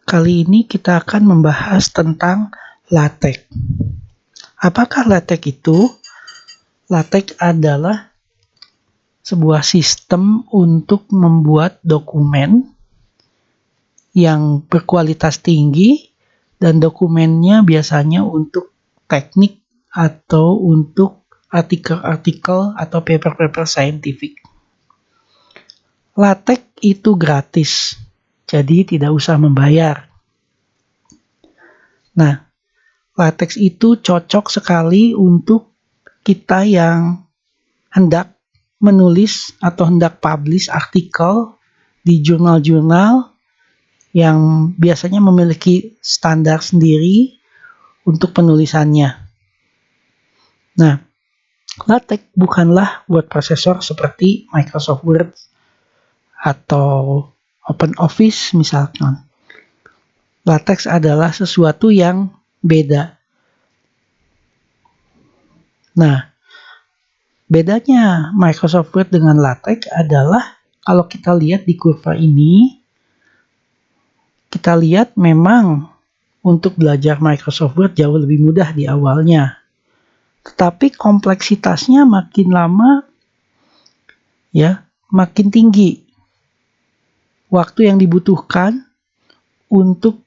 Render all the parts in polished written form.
Kali ini kita akan membahas tentang LaTeX. Apakah LaTeX itu? LaTeX adalah sebuah sistem untuk membuat dokumen yang berkualitas tinggi dan dokumennya biasanya untuk teknik atau untuk artikel-artikel atau paper-paper saintifik. LaTeX itu gratis, jadi tidak usah membayar. Nah, LaTeX itu cocok sekali untuk kita yang hendak menulis atau hendak publish artikel di jurnal-jurnal yang biasanya memiliki standar sendiri untuk penulisannya. Nah, LaTeX bukanlah word processor seperti Microsoft Word atau OpenOffice misalkan. LaTeX adalah sesuatu yang beda. Nah, bedanya Microsoft Word dengan LaTeX adalah kalau kita lihat di kurva ini, kita lihat memang untuk belajar Microsoft Word jauh lebih mudah di awalnya. Tetapi kompleksitasnya makin lama makin tinggi. Waktu yang dibutuhkan untuk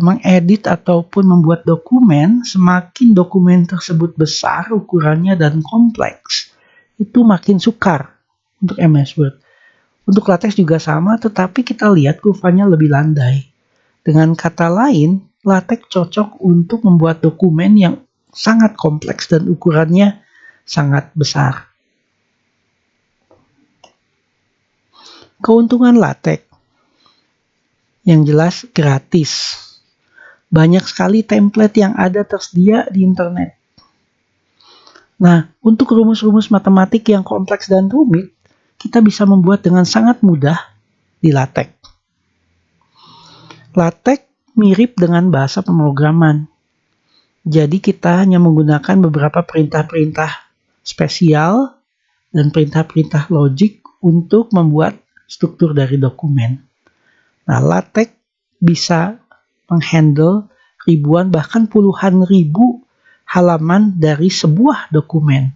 mengedit ataupun membuat dokumen, semakin dokumen tersebut besar ukurannya dan kompleks, itu makin sukar untuk MS Word. Untuk LaTeX juga sama, tetapi kita lihat kurvanya lebih landai. Dengan kata lain, LaTeX cocok untuk membuat dokumen yang sangat kompleks dan ukurannya sangat besar. Keuntungan LaTeX yang jelas gratis. Banyak sekali template yang ada tersedia di internet. Nah, untuk rumus-rumus matematik yang kompleks dan rumit, kita bisa membuat dengan sangat mudah di LaTeX. LaTeX mirip dengan bahasa pemrograman. Jadi kita hanya menggunakan beberapa perintah-perintah spesial dan perintah-perintah logik untuk membuat struktur dari dokumen. Nah, LaTeX bisa menghandle ribuan bahkan puluhan ribu halaman dari sebuah dokumen.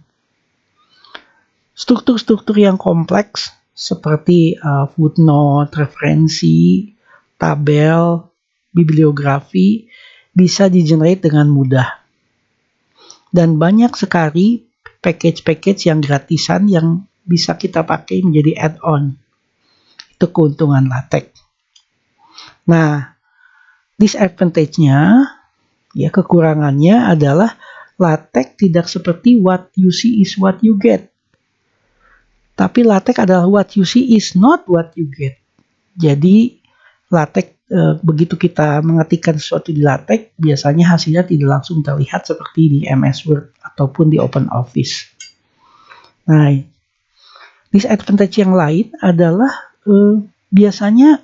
Struktur-struktur yang kompleks seperti footnote, referensi, tabel, bibliografi bisa di-generate dengan mudah. Dan banyak sekali package-package yang gratisan yang bisa kita pakai menjadi add-on. Itu keuntungan LaTeX. Nah, disadvantage-nya, kekurangannya adalah LaTeX tidak seperti what you see is what you get. Tapi LaTeX adalah what you see is not what you get. Jadi LaTeX begitu kita mengetikkan sesuatu di LaTeX, biasanya hasilnya tidak langsung terlihat seperti di MS Word ataupun di OpenOffice. Nah, disadvantage yang lain adalah biasanya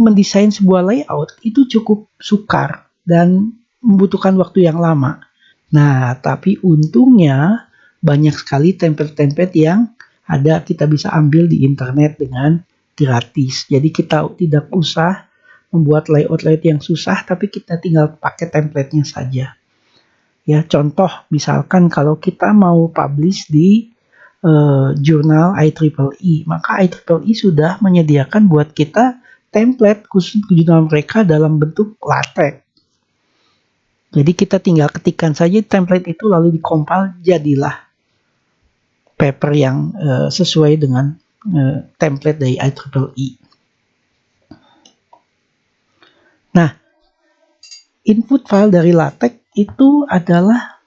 mendesain sebuah layout itu cukup sukar dan membutuhkan waktu yang lama. Nah, tapi untungnya banyak sekali template-template yang ada kita bisa ambil di internet dengan gratis. Jadi kita tidak usah membuat layout-layout yang susah, tapi kita tinggal pakai template-nya saja. Ya, contoh misalkan kalau kita mau publish di jurnal IEEE, maka IEEE sudah menyediakan buat kita template khusus jurnal mereka dalam bentuk LaTeX. Jadi kita tinggal ketikkan saja template itu lalu dikompil, jadilah paper yang sesuai dengan template dari IEEE. Nah, input file dari LaTeX itu adalah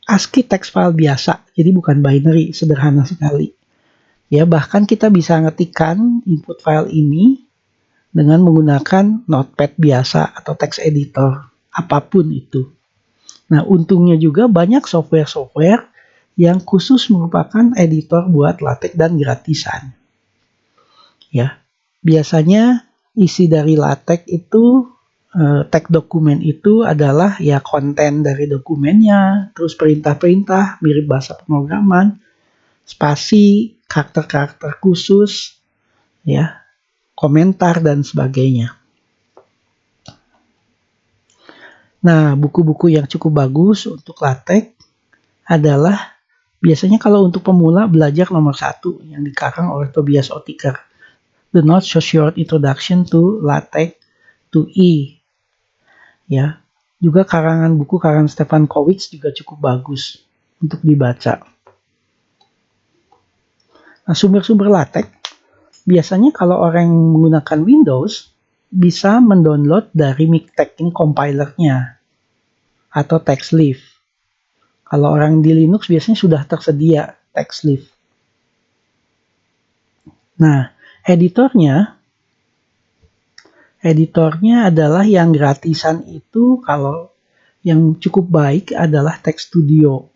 ASCII text file biasa, jadi bukan binary, sederhana sekali. Ya, bahkan kita bisa ngetikkan input file ini dengan menggunakan notepad biasa atau text editor, apapun itu. Nah, untungnya juga banyak software-software yang khusus merupakan editor buat LaTeX dan gratisan. Ya, biasanya isi dari LaTeX itu teks dokumen itu adalah konten dari dokumennya, terus perintah-perintah mirip bahasa pemrograman, spasi, karakter-karakter khusus, komentar, dan sebagainya. Nah, buku-buku yang cukup bagus untuk LaTeX adalah biasanya kalau untuk pemula belajar nomor 1 yang dikarang oleh Tobias Oettinger, The Not So Short Introduction to LaTeX 2E. Ya, juga buku karangan Stefan Kowitz juga cukup bagus untuk dibaca. Nah, sumber-sumber LaTeX biasanya kalau orang menggunakan Windows bisa mendownload dari Miktex, ini compilernya, atau TextLeaf. Kalau orang di Linux biasanya sudah tersedia TextLeaf. Nah, editornya adalah yang gratisan itu, kalau yang cukup baik adalah TextStudio.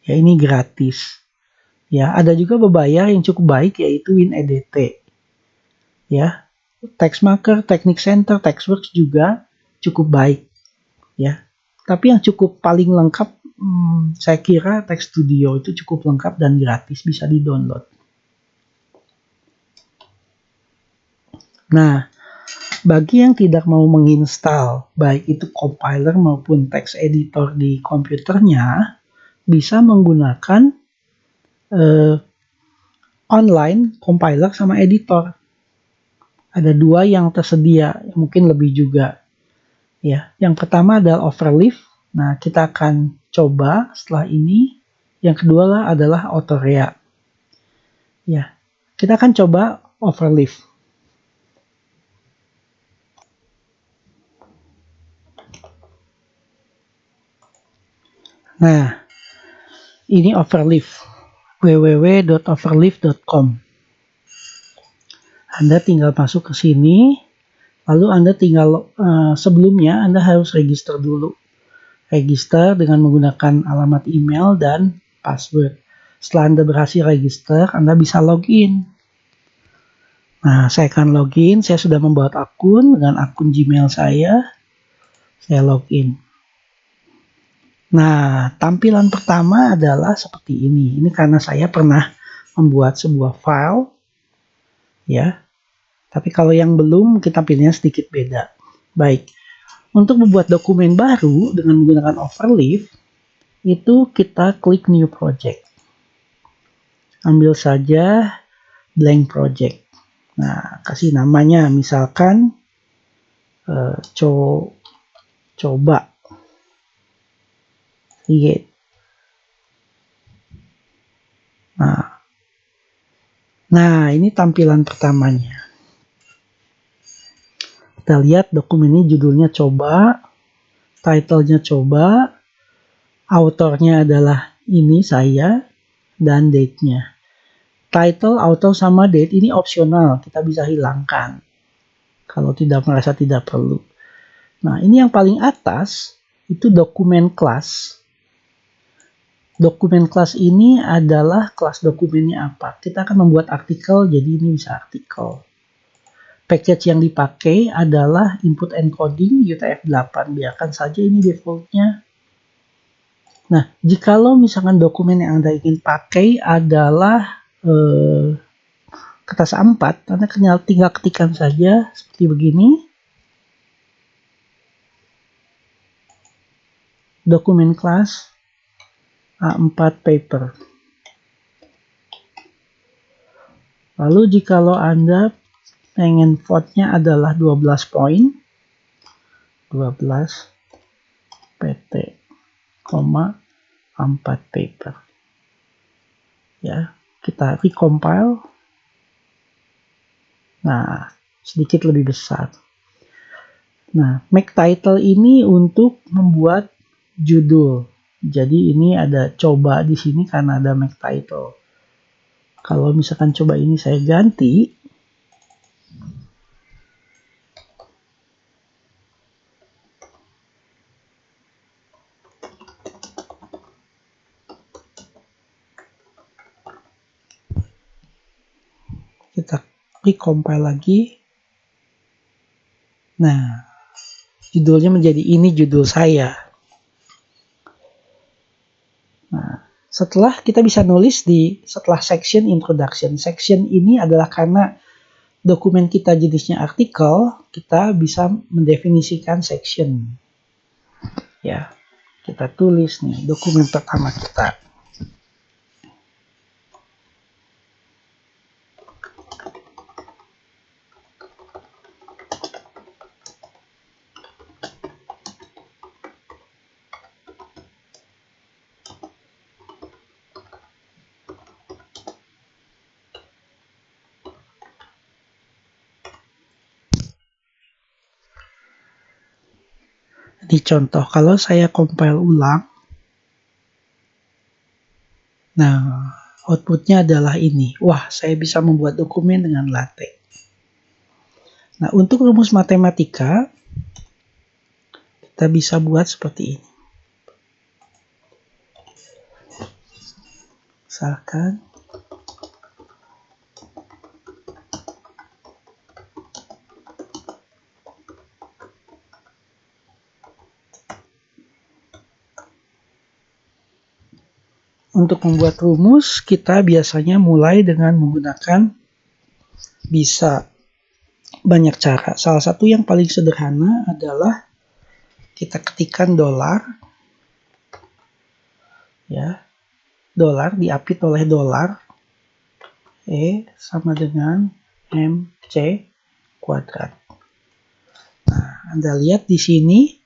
Ya, ini gratis. Ya, ada juga berbayar yang cukup baik yaitu WinEDT. Ya, TextMarker, Technic Center, TextWorks juga cukup baik. Ya, tapi yang cukup paling lengkap saya kira TextStudio itu cukup lengkap dan gratis, bisa di-download. Nah, bagi yang tidak mau menginstal baik itu compiler maupun text editor di komputernya, bisa menggunakan online compiler sama editor. Ada 2 yang tersedia, mungkin lebih juga. Ya, yang pertama adalah Overleaf. Nah, kita akan coba setelah ini. Yang kedua adalah Autorea. Ya, kita akan coba Overleaf. Nah, ini Overleaf. www.overleaf.com. Anda tinggal masuk ke sini, lalu Anda tinggal sebelumnya Anda harus register dulu. Register dengan menggunakan alamat email dan password. Setelah Anda berhasil register, Anda bisa login. Nah, saya akan login. Saya sudah membuat akun dengan akun Gmail saya. Saya login. Nah, tampilan pertama adalah seperti ini. Ini karena saya pernah membuat sebuah file. Ya. Tapi kalau yang belum, kita pilihnya sedikit beda. Baik. Untuk membuat dokumen baru dengan menggunakan Overleaf, itu kita klik New Project. Ambil saja blank project. Nah, kasih namanya misalkan coba. Lihat. Nah, ini tampilan pertamanya. Kita lihat dokumen ini judulnya coba, title-nya coba, autornya adalah ini saya, dan date-nya. Title, author, sama date ini opsional, kita bisa hilangkan kalau tidak merasa tidak perlu. Nah, ini yang paling atas itu dokumen kelas. Dokumen kelas ini adalah kelas dokumennya apa. Kita akan membuat artikel, jadi ini bisa artikel. Package yang dipakai adalah input encoding UTF-8. Biarkan saja ini defaultnya. Nah, jikalau misalkan dokumen yang Anda ingin pakai adalah kertas A4, Anda tinggal ketikkan saja seperti begini. Dokumen kelas A4 paper. Lalu jikalau Anda pengen fontnya adalah 12 poin, 12 PT, 4 paper. Ya, kita recompile. Nah, sedikit lebih besar. Nah, make title ini untuk membuat judul. Jadi ini ada coba di sini karena ada make title. Kalau misalkan coba ini saya ganti, kita recompile lagi. Nah, judulnya menjadi ini judul saya. Nah, setelah kita bisa nulis setelah section introduction. Section ini adalah karena dokumen kita jenisnya artikel, kita bisa mendefinisikan section. Ya, kita tulis nih dokumen pertama kita. Di contoh, kalau saya compile ulang, nah outputnya adalah ini. Wah, saya bisa membuat dokumen dengan LaTeX. Nah, untuk rumus matematika, kita bisa buat seperti ini. Misalkan, untuk membuat rumus, kita biasanya mulai dengan menggunakan bisa banyak cara. Salah satu yang paling sederhana adalah kita ketikkan dolar, ya, dolar diapit oleh dolar, E sama dengan MC kuadrat. Nah, Anda lihat di sini,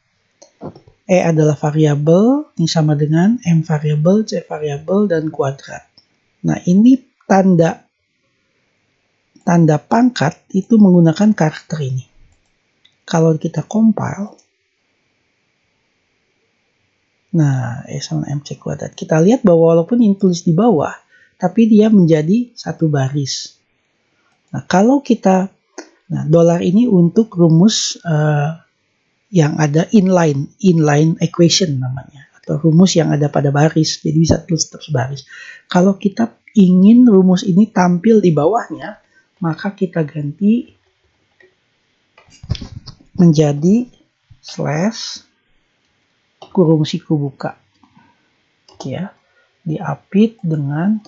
E adalah variabel, ini sama dengan M variabel, C variabel, dan kuadrat. Nah, ini tanda pangkat itu menggunakan karakter ini. Kalau kita compile, nah, E sama MC kuadrat. Kita lihat bahwa walaupun ini tulis di bawah, tapi dia menjadi satu baris. Nah, kalau kita, nah, dolar ini untuk rumus yang ada inline equation namanya, atau rumus yang ada pada baris, jadi bisa tulis terus baris. Kalau kita ingin rumus ini tampil di bawahnya, maka kita ganti menjadi slash kurung siku buka, ya, diapit dengan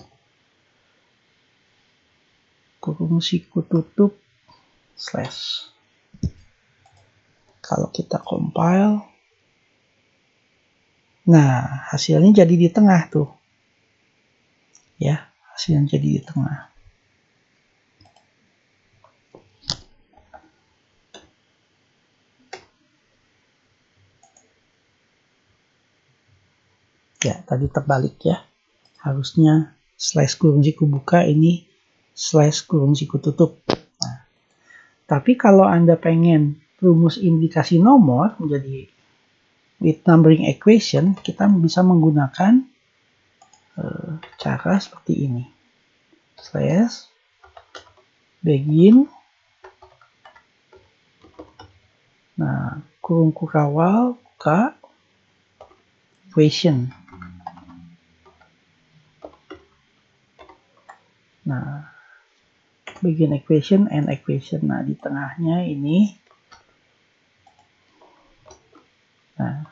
kurung siku tutup slash. Kalau kita compile, nah hasilnya jadi di tengah tuh, ya, hasilnya jadi di tengah. Ya, tadi terbalik ya. Harusnya slash kurung siku buka, ini slash kurung siku tutup. Nah, tapi kalau Anda pengen rumus indikasi nomor menjadi with numbering equation, kita bisa menggunakan cara seperti ini. Slash begin, nah kurung kurawal buka equation. Nah, begin equation, end equation. Nah, di tengahnya ini. Nah,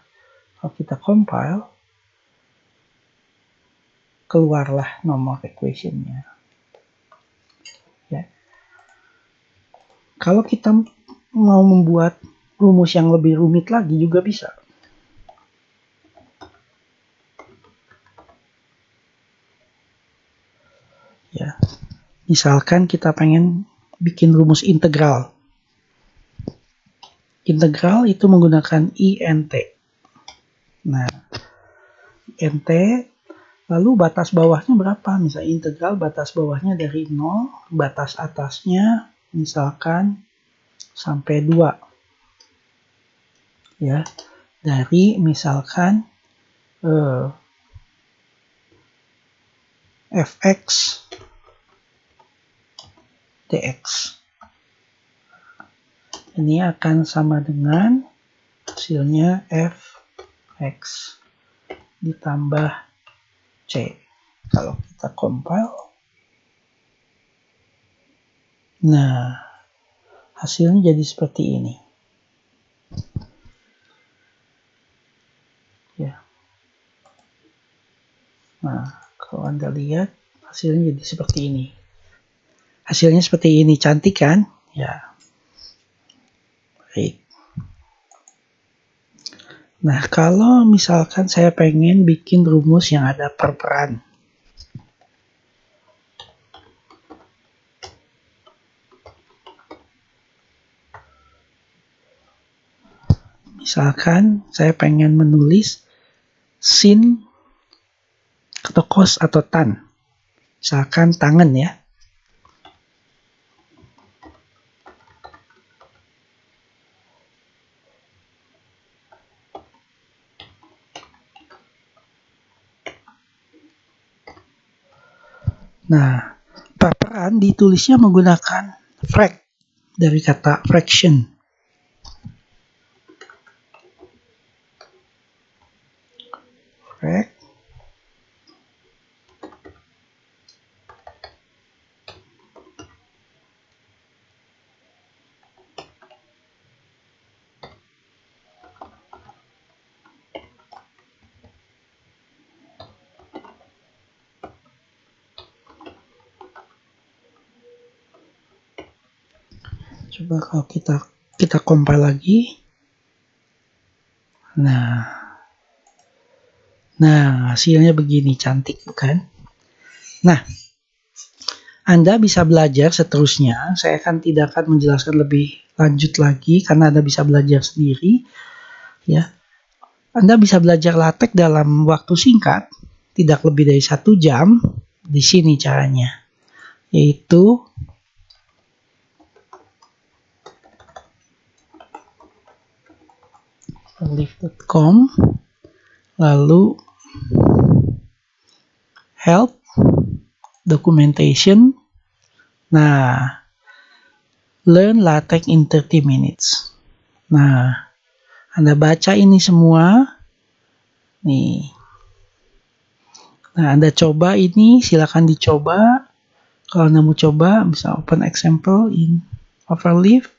kalau kita compile, keluarlah nomor equation-nya. Ya. Kalau kita mau membuat rumus yang lebih rumit lagi juga bisa. Ya. Misalkan kita pengen bikin rumus integral. Integral itu menggunakan INT. Nah, INT, lalu batas bawahnya berapa? Misalnya integral batas bawahnya dari 0, batas atasnya misalkan sampai 2. Ya, dari misalkan fx dx. Ini akan sama dengan hasilnya fx ditambah c. Kalau kita compile, nah hasilnya jadi seperti ini. Ya. Nah, kalau Anda lihat hasilnya jadi seperti ini. Hasilnya seperti ini, cantik kan? Ya. Baik. Nah, kalau misalkan saya pengen bikin rumus yang ada per-peran. Misalkan saya pengen menulis sin atau cos atau tan. Misalkan tangan ya. Nah, per-peran ditulisnya menggunakan frac dari kata fraction. Frac. Coba kalau kita compile lagi. Nah, hasilnya begini, cantik bukan? Nah, Anda bisa belajar seterusnya. Saya tidak akan menjelaskan lebih lanjut lagi karena Anda bisa belajar sendiri. Ya, Anda bisa belajar LaTeX dalam waktu singkat, tidak lebih dari 1 jam. Di sini caranya, yaitu live.com, lalu help, documentation. Nah, learn LaTeX in 30 minutes. Nah, Anda baca ini semua. Nih. Nah, Anda coba ini, silakan dicoba. Kalau Anda mau coba, bisa open example in Overleaf.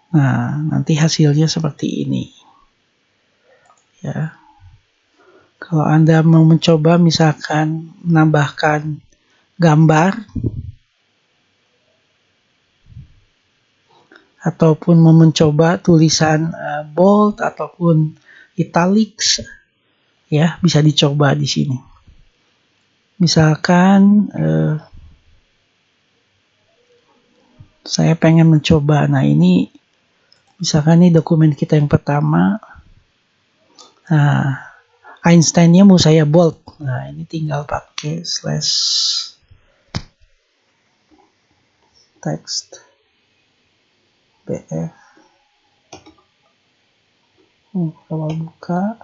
Nah, nanti hasilnya seperti ini. Ya. Kalau Anda mau mencoba misalkan menambahkan gambar ataupun mau mencoba tulisan bold ataupun italics, ya, bisa dicoba di sini. Misalkan saya pengen mencoba, nah ini misalkan ini dokumen kita yang pertama. Nah, Einstein-nya mau saya bold. Nah, ini tinggal pakai slash text bf. Kalau buka,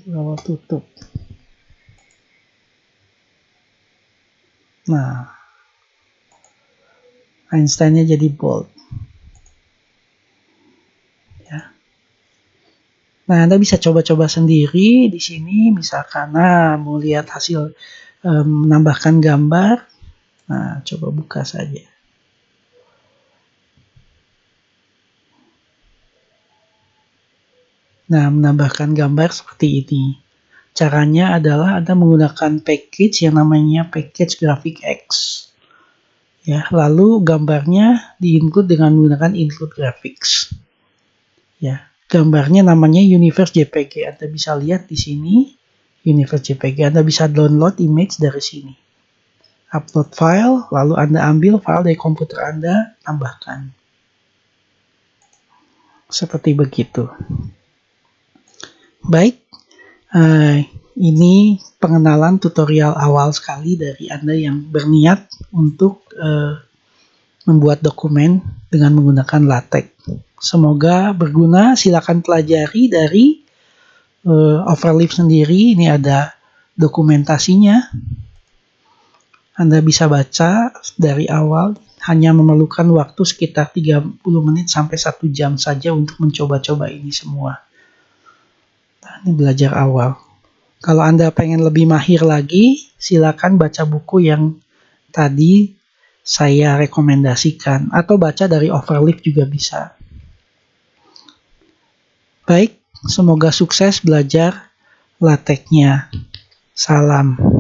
kalau tutup. Nah, Einstein-nya jadi bold. Ya. Nah, Anda bisa coba-coba sendiri di sini. Misalkan, mau lihat hasil menambahkan gambar. Nah, coba buka saja. Nah, menambahkan gambar seperti ini. Caranya adalah Anda menggunakan package yang namanya package GraphicX. Ya, lalu gambarnya di-include dengan menggunakan include graphics. Ya, gambarnya namanya Universe JPG. Anda bisa lihat di sini Universe JPG. Anda bisa download image dari sini. Upload file, lalu Anda ambil file dari komputer Anda, tambahkan. Seperti begitu. Baik, ini pengenalan tutorial awal sekali dari Anda yang berniat untuk membuat dokumen dengan menggunakan LaTeX. Semoga berguna. Silakan pelajari dari Overleaf sendiri. Ini ada dokumentasinya. Anda bisa baca dari awal, hanya memerlukan waktu sekitar 30 menit sampai 1 jam saja untuk mencoba-coba ini semua. Nah, ini belajar awal. Kalau Anda pengen lebih mahir lagi, silakan baca buku yang tadi saya rekomendasikan, atau baca dari Overleaf juga bisa. Baik, semoga sukses belajar lateknya. Salam.